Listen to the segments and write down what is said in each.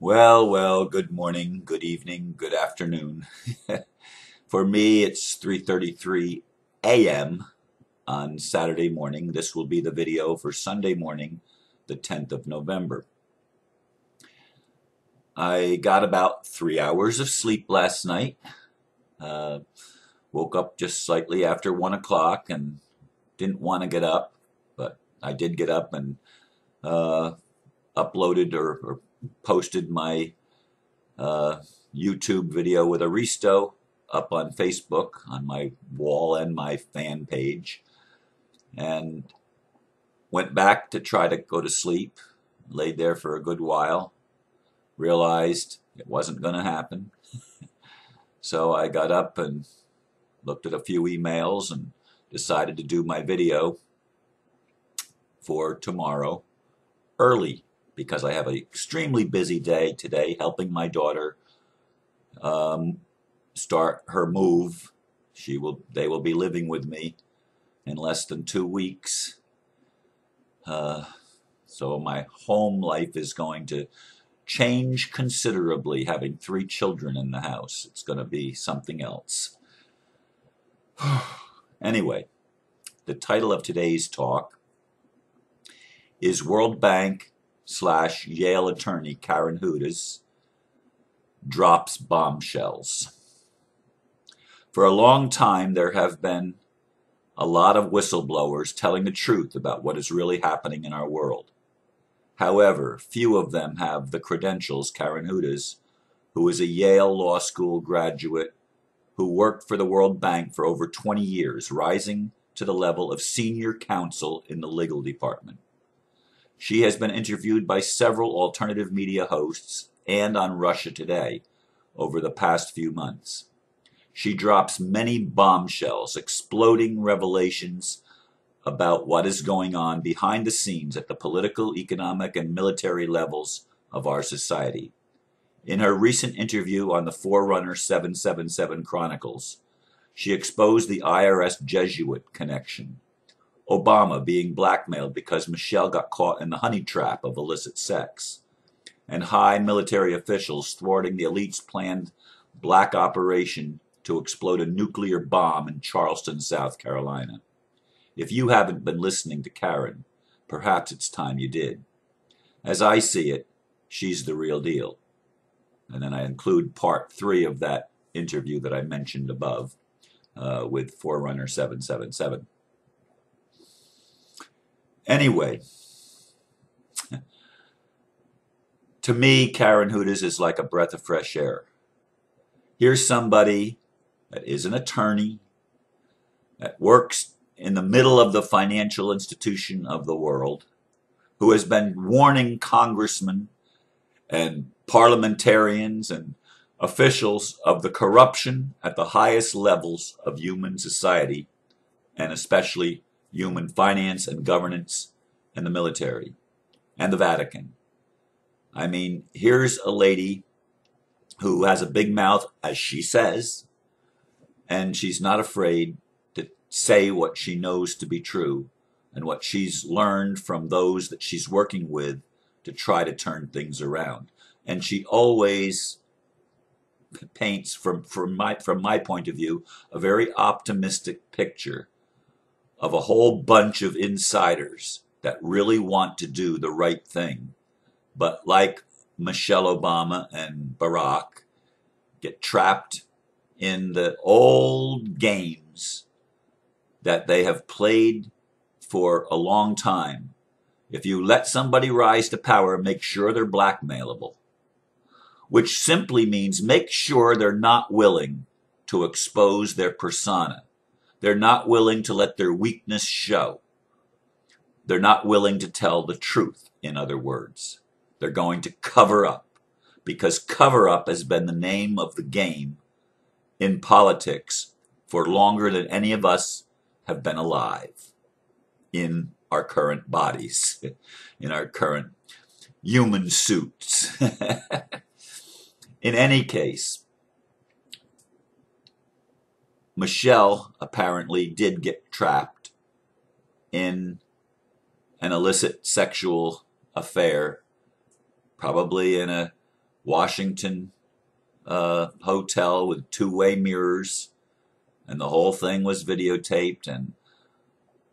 Well, good morning, good evening, good afternoon. For me, it's 3:33 a.m. on Saturday morning. This will be the video for Sunday morning, the 10th of November. I got about 3 hours of sleep last night. Uh, Woke up just slightly after 1 o'clock and didn't want to get up, but I did get up and uh, uploaded or posted my uh, YouTube video with Aristo up on Facebook on my wall and my fan page, and went back to try to go to sleep. Laid there for a good while, realized it wasn't going to happen. So I got up and looked at a few emails and decided to do my video for tomorrow early because I have an extremely busy day today helping my daughter um, start her move. They will be living with me in less than 2 weeks. So my home life is going to change considerably. Having 3 children in the house, it's going to be something else. Anyway, the title of today's talk is World Bank / Yale attorney Karen Hudas drops bombshells. For a long time, there have been a lot of whistleblowers telling the truth about what is really happening in our world. However, few of them have the credentials Karen Hudas, who is a Yale Law School graduate who worked for the World Bank for over 20 years, rising to the level of senior counsel in the legal department. She has been interviewed by several alternative media hosts and on Russia Today over the past few months. She drops many bombshells, exploding revelations about what is going on behind the scenes at the political, economic, and military levels of our society. In her recent interview on the Forerunner 777 Chronicles, she exposed the IRS Jesuit connection, Obama being blackmailed because Michelle got caught in the honey trap of illicit sex, and high military officials thwarting the elite's planned black operation to explode a nuclear bomb in Charleston, South Carolina. If you haven't been listening to Karen, perhaps it's time you did. As I see it, she's the real deal. And then I include part 3 of that interview that I mentioned above with Forerunner 777. Anyway, to me, Karen Hudas is like a breath of fresh air. Here's somebody that is an attorney, that works in the middle of the financial institution of the world, who has been warning congressmen and parliamentarians and officials of the corruption at the highest levels of human society, and especially human finance and governance and the military and the Vatican. I mean, here's a lady who has a big mouth, as she says, and she's not afraid to say what she knows to be true and what she's learned from those that she's working with to try to turn things around. And she always paints, from my point of view, a very optimistic picture of a whole bunch of insiders that really want to do the right thing, but like Michelle Obama and Barack, get trapped in the old games that they have played for a long time. If you let somebody rise to power, make sure they're blackmailable, which simply means make sure they're not willing to expose their persona. They're not willing to let their weakness show. They're not willing to tell the truth, in other words. They're going to cover up, because cover up has been the name of the game in politics for longer than any of us have been alive in our current bodies, in our current human suits. In any case, Michelle apparently did get trapped in an illicit sexual affair, probably in a Washington hotel with two-way mirrors, and the whole thing was videotaped, and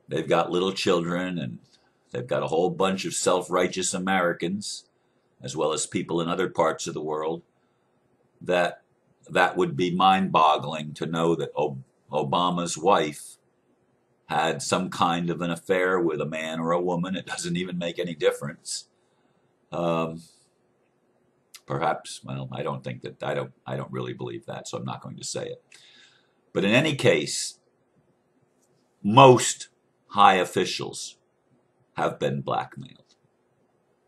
they've got little children, and they've got a whole bunch of self-righteous Americans, as well as people in other parts of the world, that would be mind-boggling to know that Obama's wife had some kind of an affair with a man or a woman. It doesn't even make any difference. Perhaps, well, I don't think that, I don't really believe that, so I'm not going to say it. But in any case, most high officials have been blackmailed.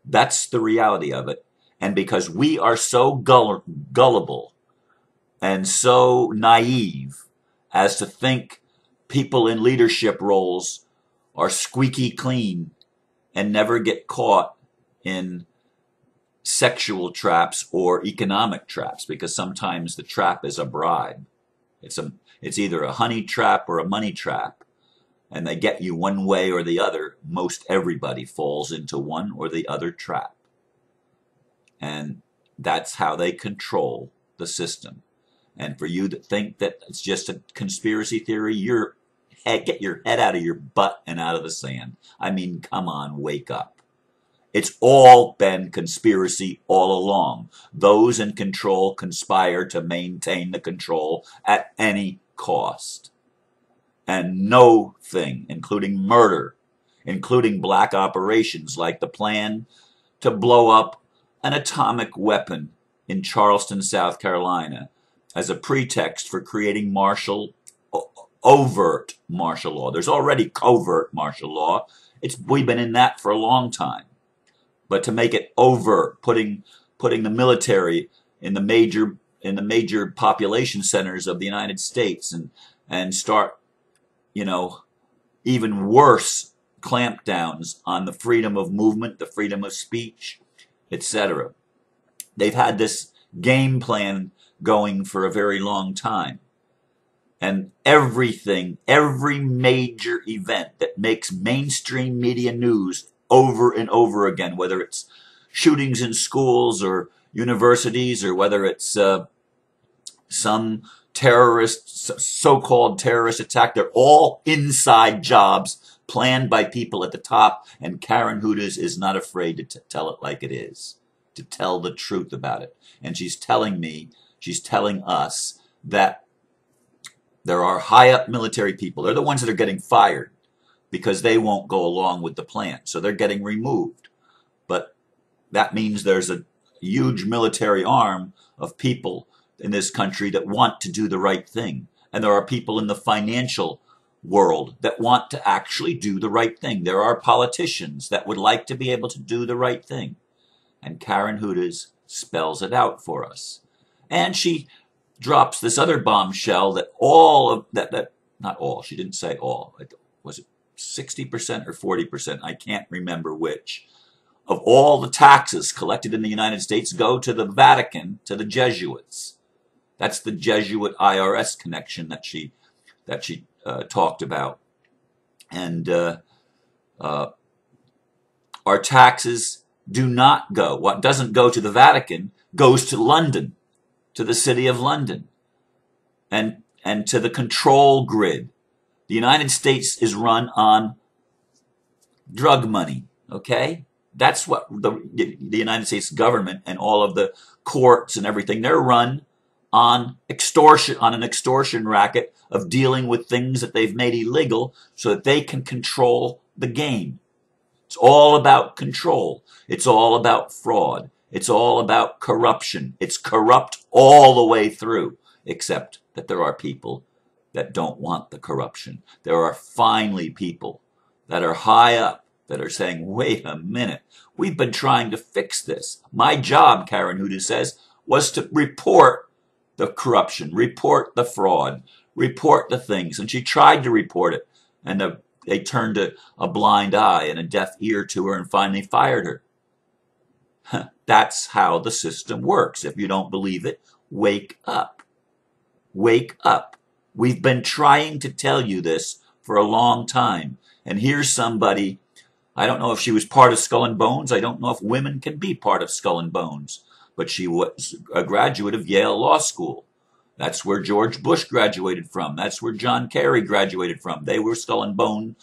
That's the reality of it. And because we are so gullible and so naive as to think people in leadership roles are squeaky clean and never get caught in sexual traps or economic traps, because sometimes the trap is a bribe. It's either a honey trap or a money trap, and they get you one way or the other. Most everybody falls into one or the other trap. And that's how they control the system. And for you to think that it's just a conspiracy theory, get your head out of your butt and out of the sand. I mean, come on, wake up. It's all been conspiracy all along. Those in control conspire to maintain the control at any cost. And no thing, including murder, including black operations like the plan to blow up an atomic weapon in Charleston, South Carolina, as a pretext for creating overt martial law. There's already covert martial law. We've been in that for a long time. But to make it overt, putting the military in the major population centers of the United States, and start, even worse clampdowns on the freedom of movement, the freedom of speech, etc. They've had this game plan going for a very long time. And every major event that makes mainstream media news over and over again, whether it's shootings in schools or universities, or whether it's some so-called terrorist attack, they're all inside jobs planned by people at the top, and Karen Hudas is not afraid to tell it like it is, to tell the truth about it. And she's telling us that there are high-up military people. They're the ones that are getting fired because they won't go along with the plan. So they're getting removed. But that means there's a huge military arm of people in this country that want to do the right thing. And there are people in the financial world that want to actually do the right thing. There are politicians that would like to be able to do the right thing. And Karen Hudas spells it out for us. And she drops this other bombshell that not all, she didn't say all, was it 60% or 40%, I can't remember which, of all the taxes collected in the United States go to the Vatican, to the Jesuits. That's the Jesuit IRS connection that she talked about. And our taxes do not go, what doesn't go to the Vatican goes to London, to the city of London, and to the control grid. The United States is run on drug money, okay? That's what the United States government and all of the courts and everything, they're run on extortion, on an extortion racket of dealing with things that they've made illegal so that they can control the game. It's all about control. It's all about fraud. It's all about corruption. It's corrupt all the way through, except that there are people that don't want the corruption. There are finally people that are high up that are saying, wait a minute, we've been trying to fix this. My job, Karen Hudas says, was to report the corruption, report the fraud, report the things. And she tried to report it. And they turned a blind eye and a deaf ear to her and finally fired her. That's how the system works. If you don't believe it, wake up. Wake up. We've been trying to tell you this for a long time. And here's somebody, I don't know if she was part of Skull and Bones. I don't know if women can be part of Skull and Bones. but she was a graduate of Yale Law School. That's where George Bush graduated from. That's where John Kerry graduated from. They were Skull and Bone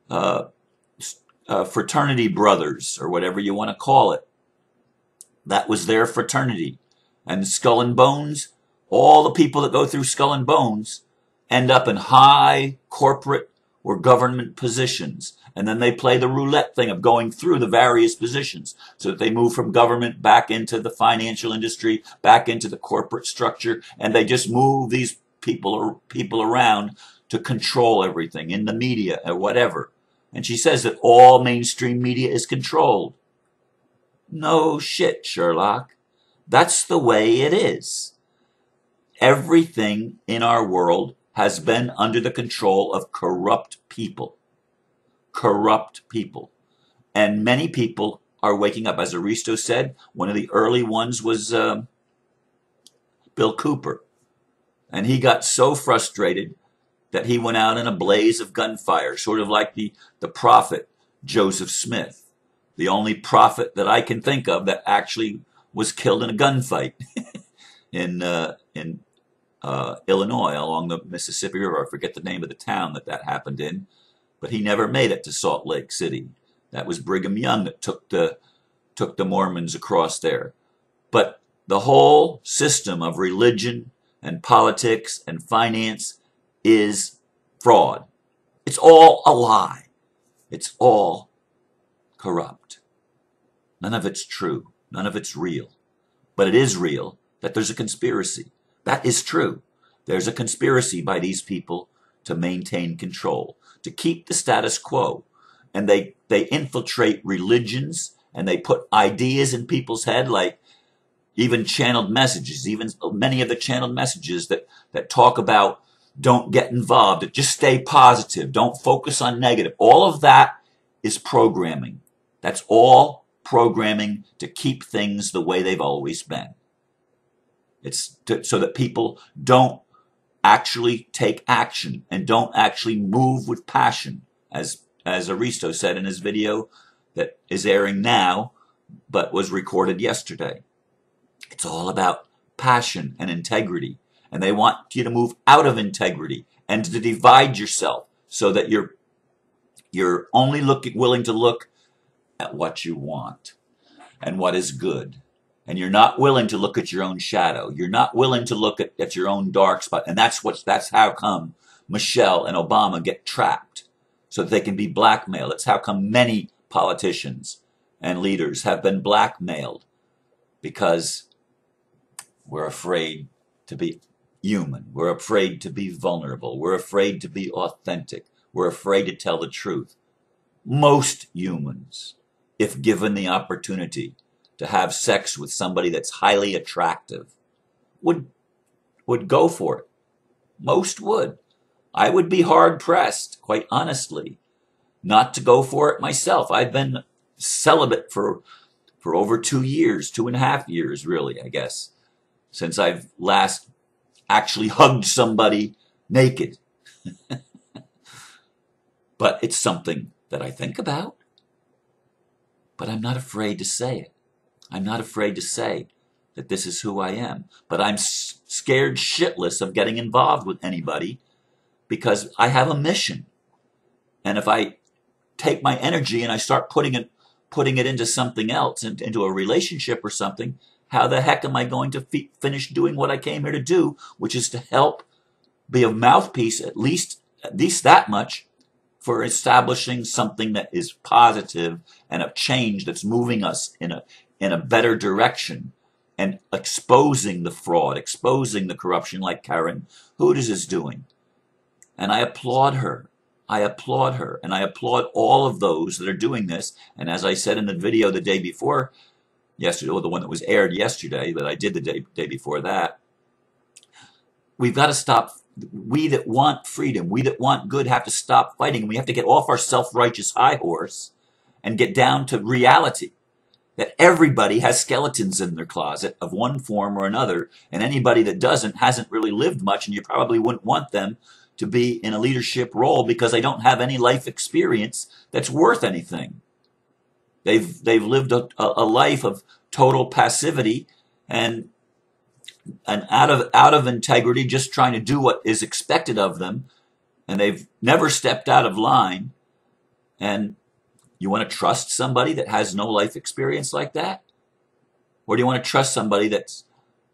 uh, fraternity brothers, or whatever you want to call it. That was their fraternity. And Skull and Bones, all the people that go through Skull and Bones end up in high corporate or government positions. And then they play the roulette thing of going through the various positions so that they move from government back into the financial industry, back into the corporate structure, and they just move these people around to control everything in the media or whatever. And she says that all mainstream media is controlled. No shit, Sherlock. That's the way it is. Everything in our world has been under the control of corrupt people. Corrupt people. And many people are waking up. As Aristo said, one of the early ones was Bill Cooper. And he got so frustrated that he went out in a blaze of gunfire, sort of like the prophet Joseph Smith, the only prophet that I can think of that actually was killed in a gunfight in Illinois along the Mississippi River. I forget the name of the town that happened in, but he never made it to Salt Lake City. That was Brigham Young that took the Mormons across there. But the whole system of religion and politics and finance is fraud. It's all a lie. It's all corrupt. None of it's true. None of it's real. But it is real that there's a conspiracy. That is true. There's a conspiracy by these people to maintain control, to keep the status quo. And they infiltrate religions, and they put ideas in people's head, like even channeled messages, even many of the channeled messages that talk about don't get involved, just stay positive, don't focus on negative. All of that is programming. That's all programming to keep things the way they've always been. It's so that people don't actually take action and don't actually move with passion, as Aristo said in his video that is airing now, but was recorded yesterday. It's all about passion and integrity. And they want you to move out of integrity and to divide yourself so that you're only willing to look at what you want and what is good. And you're not willing to look at your own shadow. You're not willing to look at your own dark spot. And that's how come Michelle and Obama get trapped, so that they can be blackmailed. It's how come many politicians and leaders have been blackmailed, because we're afraid to be human. We're afraid to be vulnerable. We're afraid to be authentic. We're afraid to tell the truth. Most humans, if given the opportunity to have sex with somebody that's highly attractive, would go for it. Most would. I would be hard pressed, quite honestly, not to go for it myself. I've been celibate for over 2 years, 2.5 years, really, I guess, since I've last actually hugged somebody naked. But it's something that I think about. But I'm not afraid to say it. I'm not afraid to say that this is who I am. But I'm scared shitless of getting involved with anybody, because I have a mission. And if I take my energy and I start putting it into something else, into a relationship or something, how the heck am I going to finish doing what I came here to do, which is to help be a mouthpiece, at least that much, for establishing something that is positive and of change that's moving us in a better direction, and exposing the fraud, exposing the corruption, like Karen Hudes is doing. And I applaud her. I applaud her. And I applaud all of those that are doing this. And as I said in the video the day before yesterday, or the one that was aired yesterday, that I did the day before that, we've got to stop. We that want freedom, we that want good, have to stop fighting. We have to get off our self-righteous high horse and get down to reality. That everybody has skeletons in their closet of one form or another, and anybody that doesn't hasn't really lived much, and you probably wouldn't want them to be in a leadership role because they don't have any life experience that's worth anything. They've lived a life of total passivity and out of integrity, just trying to do what is expected of them, and they've never stepped out of line. And you want to trust somebody that has no life experience like that? Or do you want to trust somebody that's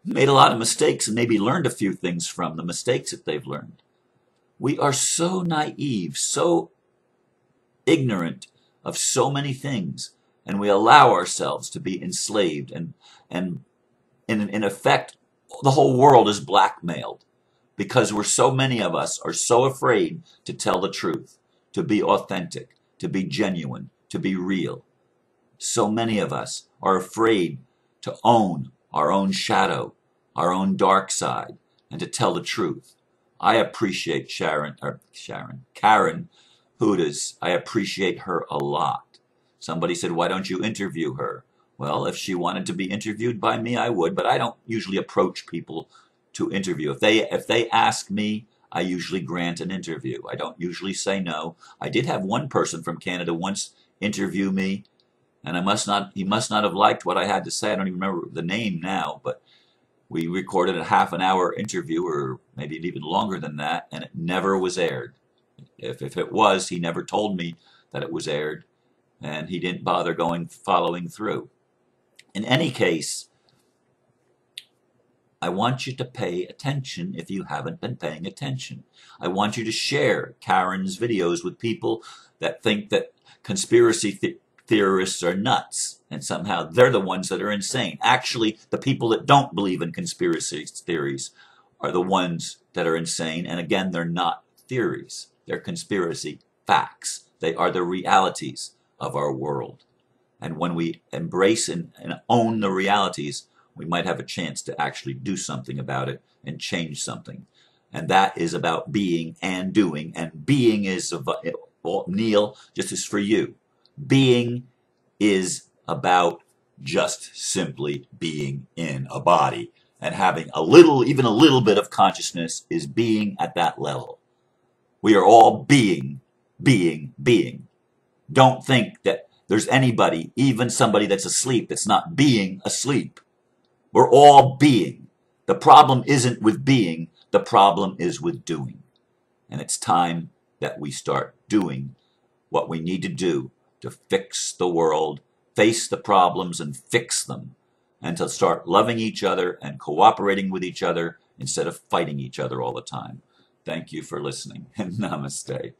made a lot of mistakes and maybe learned a few things from the mistakes that they've learned? We are so naive, so ignorant of so many things, and we allow ourselves to be enslaved, and in effect, the whole world is blackmailed because so many of us are so afraid to tell the truth, to be authentic, to be genuine, to be real. So many of us are afraid to own our own shadow, our own dark side, and to tell the truth. I appreciate Karen Hudas. I appreciate her a lot. Somebody said, why don't you interview her? Well, if she wanted to be interviewed by me, I would, but I don't usually approach people to interview. If they ask me, I usually grant an interview. I don't usually say no. I did have one person from Canada once interview me, and he must not have liked what I had to say. I don't even remember the name now, but we recorded a half-an-hour interview, or maybe even longer than that, and it never was aired. If it was, he never told me that it was aired, and he didn't bother following through. In any case, I want you to pay attention if you haven't been paying attention. I want you to share Karen's videos with people that think that conspiracy theorists are nuts, and somehow they're the ones that are insane. Actually, the people that don't believe in conspiracy theories are the ones that are insane, and again, they're not theories. They're conspiracy facts. They are the realities of our world. And when we embrace and own the realities, we might have a chance to actually do something about it and change something. And that is about being and doing. And being is, Neil, just as for you, being is about just simply being in a body. And having even a little bit of consciousness is being at that level. We are all being. Don't think that there's anybody, even somebody that's asleep, that's not being asleep. We're all being. The problem isn't with being, the problem is with doing. And it's time that we start doing what we need to do to fix the world, face the problems and fix them, and to start loving each other and cooperating with each other instead of fighting each other all the time. Thank you for listening, and namaste.